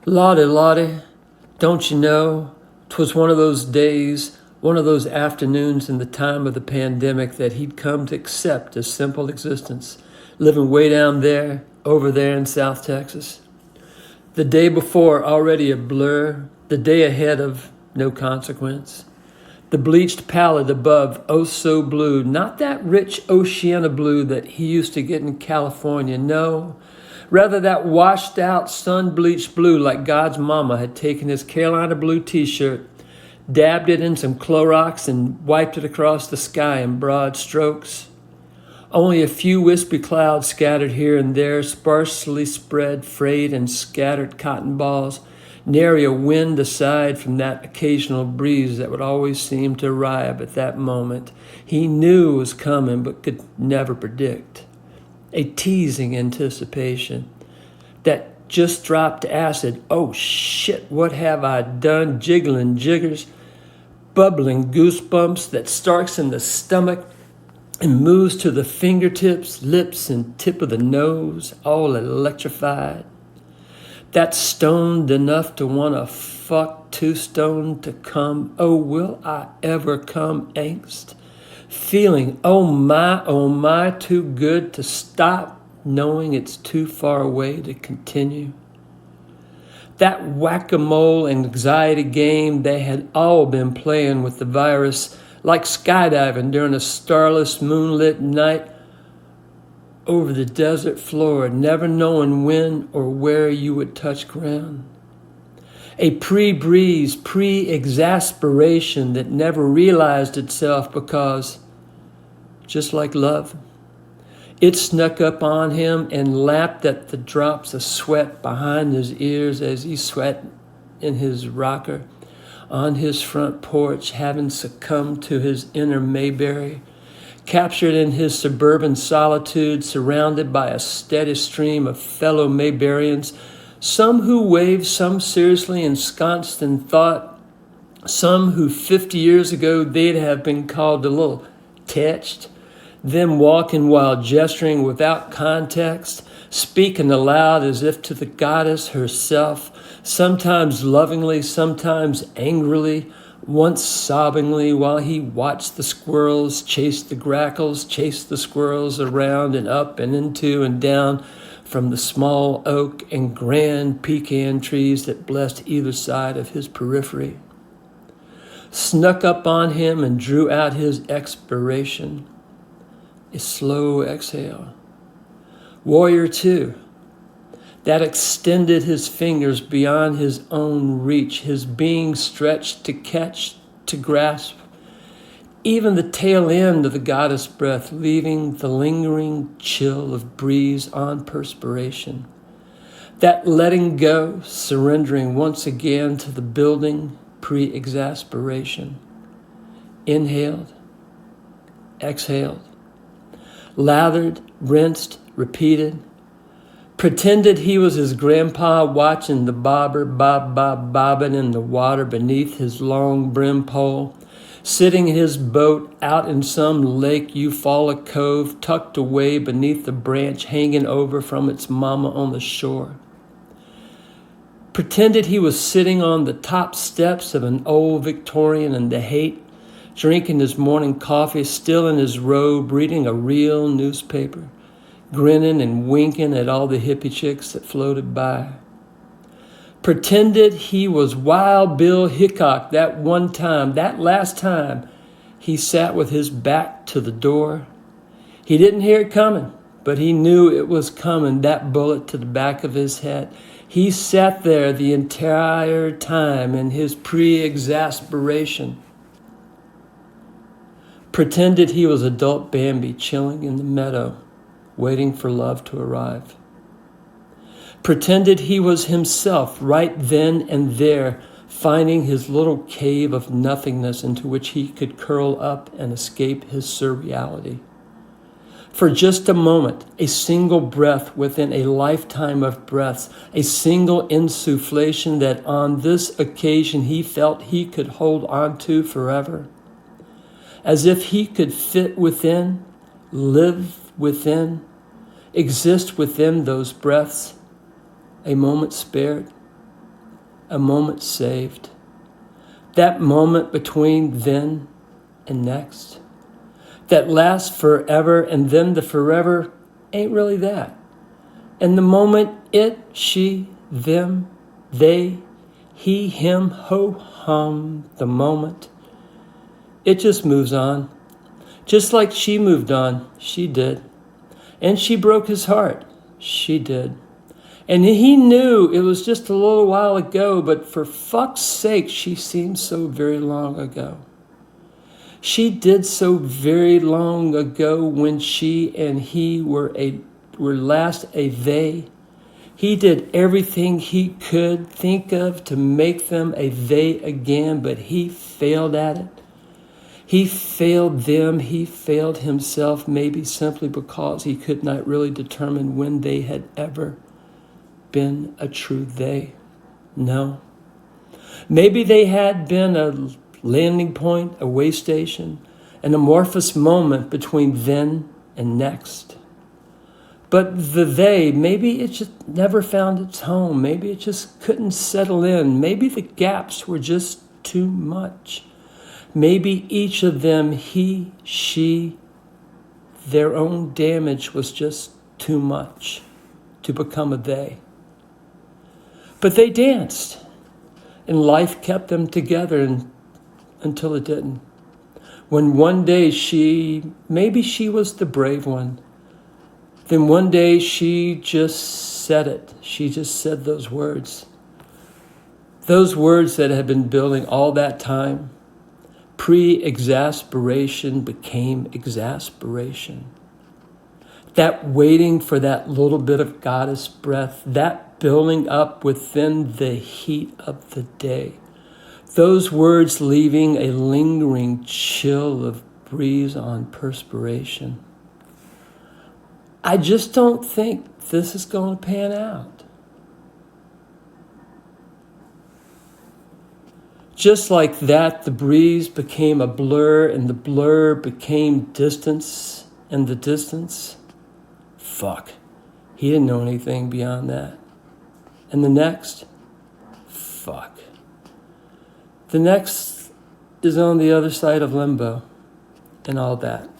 Lottie, Lottie, don't you know, 'twas one of those days, one of those afternoons in the time of the pandemic that he'd come to accept as simple existence, living way down there, over there in South Texas. The day before, already a blur, the day ahead of no consequence. The bleached palette above, oh so blue, not that rich oceana blue that he used to get in California, no. Rather that washed out, sun-bleached blue like God's mama had taken his Carolina blue t-shirt, dabbed it in some Clorox and wiped it across the sky in broad strokes. Only a few wispy clouds scattered here and there, sparsely spread, frayed and scattered cotton balls, nary a wind aside from that occasional breeze that would always seem to arrive at that moment. He knew was coming but could never predict. A teasing anticipation that just dropped acid. Oh shit, what have I done? Jiggling jiggers, bubbling goosebumps that starts in the stomach and moves to the fingertips, lips, and tip of the nose, all electrified. That stoned enough to want to fuck, too stoned to come. Oh, will I ever come angst? Feeling, oh my, too good to stop, knowing it's too far away to continue. That whack-a-mole anxiety game they had all been playing with the virus, like skydiving during a starless moonlit night over the desert floor, never knowing when or where you would touch ground. A pre-breeze, pre-exasperation that never realized itself because, just like love, it snuck up on him and lapped at the drops of sweat behind his ears as he sweat in his rocker on his front porch, having succumbed to his inner Mayberry, captured in his suburban solitude, surrounded by a steady stream of fellow Mayberrians, some who waved, some seriously ensconced in thought, some who 50 years ago they'd have been called a little tetched, them walking while gesturing without context, speaking aloud as if to the goddess herself, sometimes lovingly, sometimes angrily, once sobbingly, while he watched the squirrels chase the grackles, chase the squirrels around and up and into and down from the small oak and grand pecan trees that blessed either side of his periphery. Snuck up on him and drew out his expiration, a slow exhale. Warrior two, that extended his fingers beyond his own reach, his being stretched to catch, to grasp, even the tail end of the goddess breath, leaving the lingering chill of breeze on perspiration. That letting go, surrendering once again to the building pre-exasperation. Inhaled, exhaled, lathered, rinsed, repeated. Pretended he was his grandpa watching the bobber bobbing in the water beneath his long brim pole, sitting in his boat out in some lake Eufaula Cove, tucked away beneath the branch hanging over from its mama on the shore. Pretended he was sitting on the top steps of an old Victorian in the Haight, drinking his morning coffee, still in his robe, reading a real newspaper, grinning and winking at all the hippie chicks that floated by. Pretended he was Wild Bill Hickok that one time, that last time, he sat with his back to the door. He didn't hear it coming, but he knew it was coming, that bullet to the back of his head. He sat there the entire time in his pre-exasperation. Pretended he was adult Bambi chilling in the meadow, waiting for love to arrive. Pretended he was himself right then and there, finding his little cave of nothingness into which he could curl up and escape his surreality. For just a moment, a single breath within a lifetime of breaths, a single insufflation that on this occasion he felt he could hold on to forever. As if he could fit within, live within, exist within those breaths, a moment spared, a moment saved. That moment between then and next. That lasts forever, and then the forever ain't really that. And the moment it, she, them, they, he, him, ho, hum, the moment, it just moves on. Just like she moved on, she did. And she broke his heart, she did. And he knew it was just a little while ago, but for fuck's sake, she seemed so very long ago. She did so very long ago when she and he were last a they. He did everything he could think of to make them a they again, but he failed at it. He failed them, he failed himself, maybe simply because he could not really determine when they had ever been a true they. No. Maybe they had been a landing point, a way station, an amorphous moment between then and next. But the they, maybe it just never found its home. Maybe it just couldn't settle in. Maybe the gaps were just too much. Maybe each of them, he, she, their own damage was just too much to become a they. But they danced, and life kept them together until it didn't. When one day maybe she was the brave one, then one day she just said it. She just said those words. Those words that had been building all that time. Pre-exasperation became exasperation. That waiting for that little bit of goddess breath, that building up within the heat of the day. Those words leaving a lingering chill of breeze on perspiration. I just don't think this is going to pan out. Just like that, the breeze became a blur, and the blur became distance, and the distance, fuck, he didn't know anything beyond that. And the next, fuck. The next is on the other side of limbo and all that.